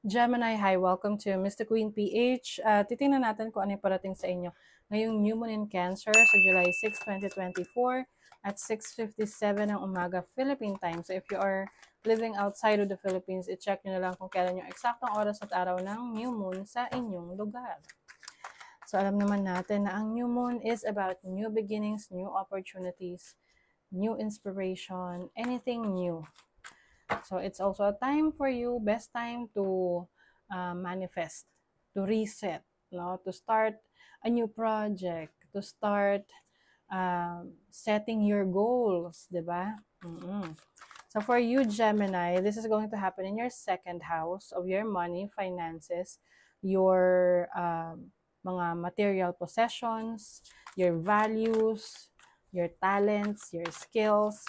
Gemini, hi, welcome to Mr. Queen PH. Titingnan natin kung ano yung parating sa inyo ngayong new moon in Cancer sa July 6, 2024 at 6:57 ng umaga Philippine time. So if you are living outside of the Philippines, i-check nyo na lang kung kailan yung eksaktong oras at araw ng new moon sa inyong lugar. So alam naman natin na ang new moon is about new beginnings, new opportunities, new inspiration, anything new. So it's also a time for you, best time to manifest, to reset, no? To start a new project, to start setting your goals, di ba? So for you, Gemini, this is going to happen in your second house of your money, finances, your mga material possessions, your values, your talents, your skills.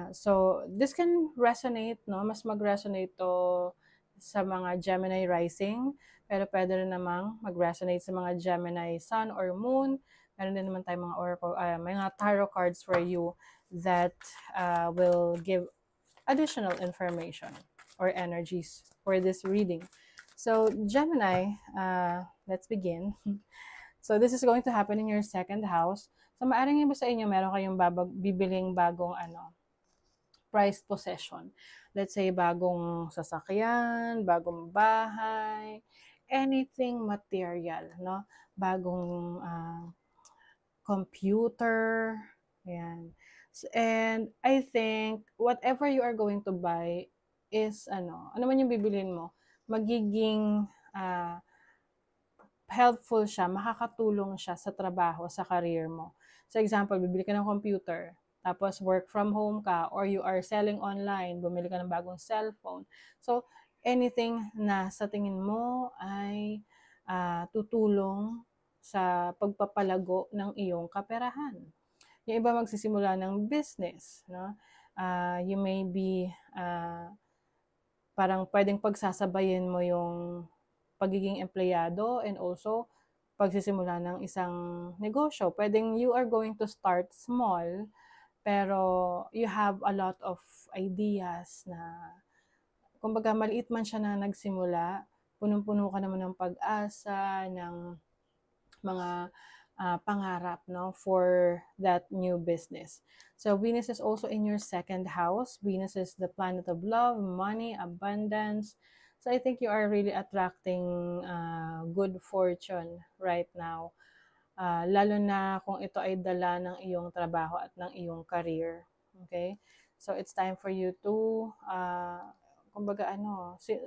So this can resonate, no? Mas mag-resonate to sa mga Gemini rising, pero pwede rin namang mag-resonate sa mga Gemini sun or moon. Meron din naman tayong mga oracle, mga tarot cards for you that will give additional information or energies for this reading. So Gemini, let's begin. So this is going to happen in your second house. So maaring iba sa inyo, meron kayong bibiling bagong prized possession. Let's say bagong sasakyan, bagong bahay, anything material, no? Bagong computer, ayan. And I think whatever you are going to buy is ano man yung bibilhin mo, magiging helpful siya, makakatulong siya sa trabaho, sa career mo. So example, bibili ka ng computer, tapos work from home ka, or you are selling online, bumili ka ng bagong cellphone. So anything na sa tingin mo ay tutulong sa pagpapalago ng iyong kaperahan. Yung iba magsisimula ng business, no? You may be parang pwedeng pagsasabayin mo yung pagiging empleyado and also pagsisimula ng isang negosyo. Pwedeng you are going to start small, pero you have a lot of ideas na, kumbaga maliit man siya na nagsimula, punong-puno ka naman ng pag-asa, ng mga pangarap, no, for that new business. So Venus is also in your second house. Venus is the planet of love, money, abundance. So I think you are really attracting good fortune right now. Lalo na kung ito ay dala ng iyong trabaho at ng iyong career. Okay? So it's time for you to kumbaga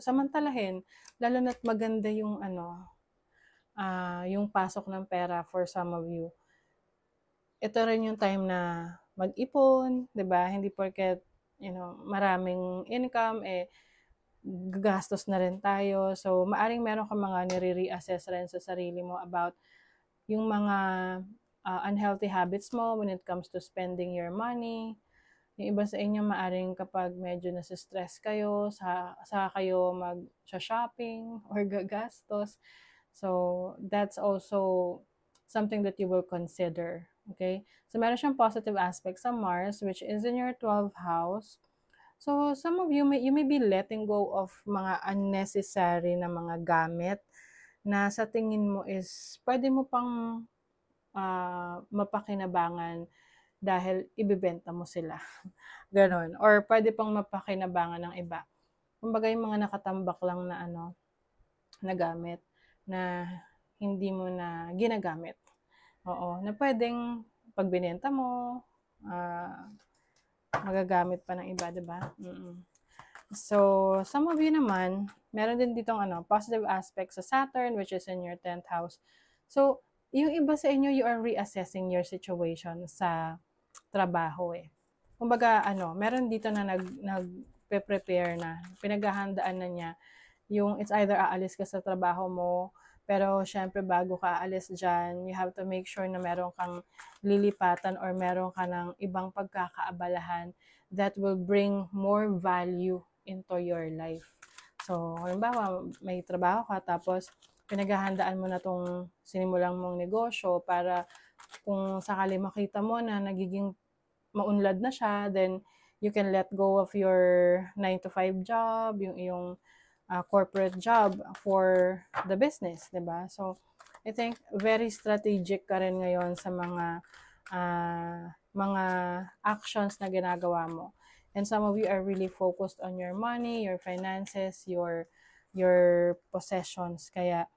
samantalahin, lalo na't maganda yung yung pasok ng pera for some of you. Ito rin yung time na mag-ipon, 'di ba? Hindi porket, maraming income, gagastos na rin tayo. So, maaring meron kang mga nire-reassess rin sa sarili mo about yung mga unhealthy habits mo when it comes to spending your money. Yung iba sa inyo, maaring kapag medyo nasa-stress kayo, sa kayo mag-shopping or gagastos. So, that's also something that you will consider. Okay? So, meron siyang positive aspect sa Mars, which is in your 12th house. So, some of you may be letting go of mga unnecessary na mga gamit na sa tingin mo is pwede mo pang mapakinabangan dahil ibebenta mo sila. Ganon. Or pwede pang mapakinabangan ng iba. Kumbaga yung mga nakatambak lang na na gamit na hindi mo na ginagamit. Oo, na pwedeng pag binenta mo, magagamit pa ng iba, diba? So, some of you naman, meron din ditong positive aspect sa Saturn, which is in your 10th house. So, yung iba sa inyo, you are reassessing your situation sa trabaho Kumbaga, meron dito na nagpe-prepare na, pinaghahandaan na niya, yung it's either aalis ka sa trabaho mo, pero syempre bago ka aalis dyan, you have to make sure na meron kang lilipatan or meron ka ng ibang pagkakaabalahan that will bring more value into your life. So, halimbawa, may trabaho ka, tapos pinaghahandaan mo na tong sinimulang mong negosyo para kung sakali makita mo na nagiging maunlad na siya, then you can let go of your 9 to 5 job, yung iyong corporate job for the business, 'di ba? So, I think very strategic ka rin ngayon sa mga actions na ginagawa mo. And some of you are really focused on your money, your finances, your possessions. Kaya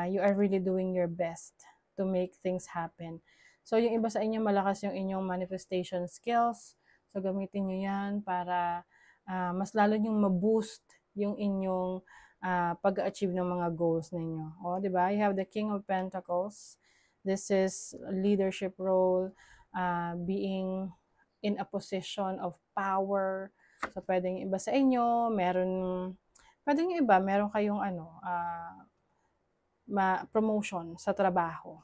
you are really doing your best to make things happen. So, yung iba sa inyo, malakas yung inyong manifestation skills. So, gamitin nyo yan para mas lalo yung ma-boost yung inyong pag-achieve ng mga goals ninyo. O, di ba? You have the King of Pentacles. This is leadership role, being in a position of power. So, pwedeng iba sa inyo, pwedeng yung iba, meron kayong promotion sa trabaho.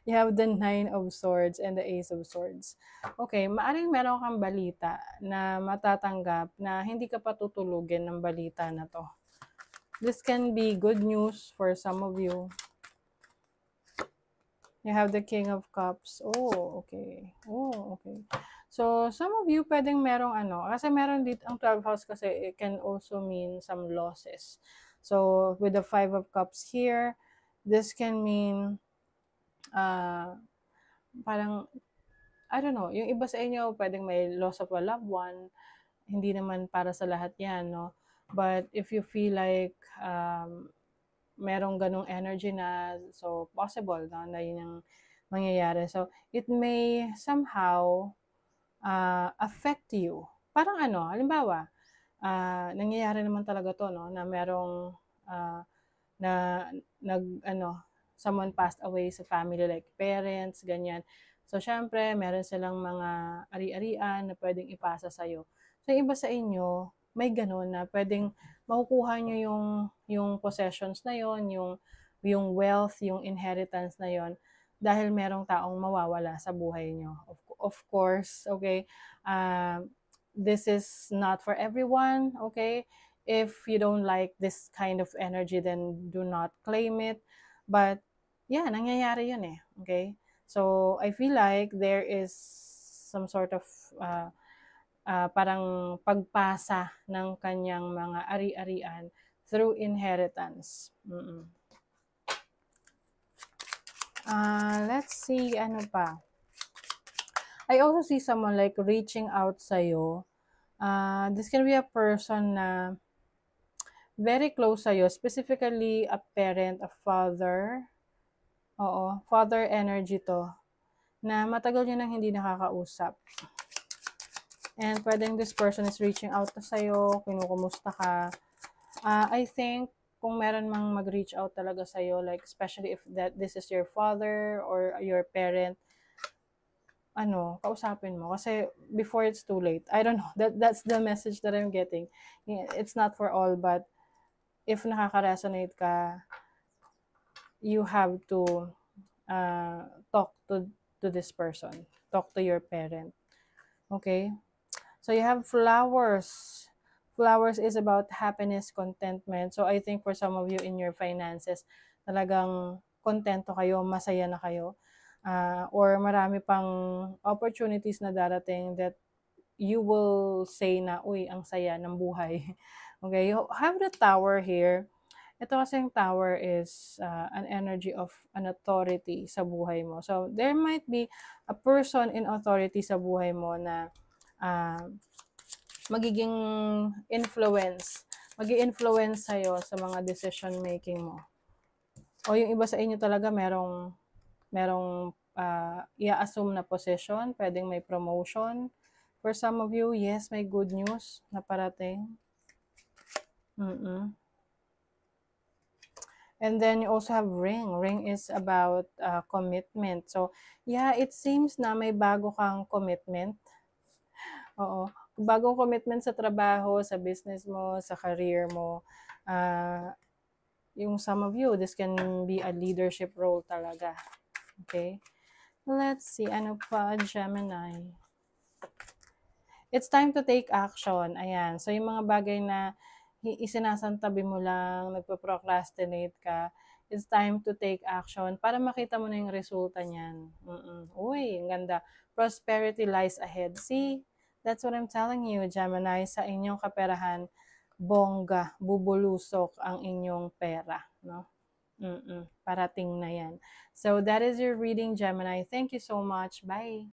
You have the Nine of Swords and the Ace of Swords. Okay, maaring meron kang balita na matatanggap na hindi ka patutulugin ng balita na to. This can be good news for some of you. You have the King of Cups. Oh, okay. Oh, okay. So, some of you pwedeng merong kasi meron dito, ang 12th house kasi it can also mean some losses. So, with the 5 of Cups here, this can mean parang, I don't know, yung iba sa inyo, pwedeng may loss of a loved one. Hindi naman para sa lahat yan, no? But if you feel like merong ganong energy na, so possible, no, na yun ang mangyayari. So, it may somehow affect you. Parang halimbawa, nangyayari naman talaga to, no, na merong someone passed away sa family, like parents, ganyan. So, syempre, meron silang mga ari-arian na pwedeng ipasa sa'yo. So, iba sa inyo, may ganun na pwedeng makukuha nyo yung possessions na yon, yung wealth, yung inheritance na yon, dahil merong taong mawawala sa buhay nyo. Of course, okay, this is not for everyone, okay? If you don't like this kind of energy, then do not claim it. But, yeah, nangyayari yun eh, okay? So, I feel like there is some sort of parang pagpasa ng kanyang mga ari-arian through inheritance. Let's see, ano pa. I also see someone like reaching out sa'yo. This can be a person na very close sa'yo, specifically a parent, a father. Oo, father energy to, na matagal nyo nang hindi nakakausap. And pwedeng this person is reaching out to sa'yo, kinukumusta ka. I think, kung meron mang mag-reach out talaga sa'yo, like especially if this is your father or your parent, kausapin mo. Kasi before it's too late. I don't know. That's the message that I'm getting. It's not for all, but if nakaka-resonate ka, you have to talk to this person. Talk to your parent. Okay? So you have flowers. Flowers is about happiness, contentment. So I think for some of you in your finances, talagang kontento kayo, masaya na kayo. Or marami pang opportunities na darating that you will say na, uy, ang saya ng buhay. Okay, you have the Tower here. Ito kasing Tower is an energy of an authority sa buhay mo. So, there might be a person in authority sa buhay mo na magiging magi-influence sa'yo sa mga decision making mo. O yung iba sa inyo talaga merong i-assume na position, pwedeng may promotion. For some of you, yes, may good news na parating. And then you also have Ring. Ring is about commitment. So, yeah, it seems na may bago kang commitment. Oo. Bagong commitment sa trabaho, sa business mo, sa career mo. Yung some of you, this can be a leadership role talaga. Okay? Let's see. Ano pa, Gemini? It's time to take action. Ayan. So, yung mga bagay na isinasantabi mo lang, nagpo-procrastinate ka, it's time to take action para makita mo na yung resulta niyan. Uy, ang ganda. Prosperity lies ahead. See? That's what I'm telling you, Gemini, sa inyong kaperahan. bongga, bubulusok ang inyong pera, no? Parating na yan. So, that is your reading, Gemini. Thank you so much. Bye!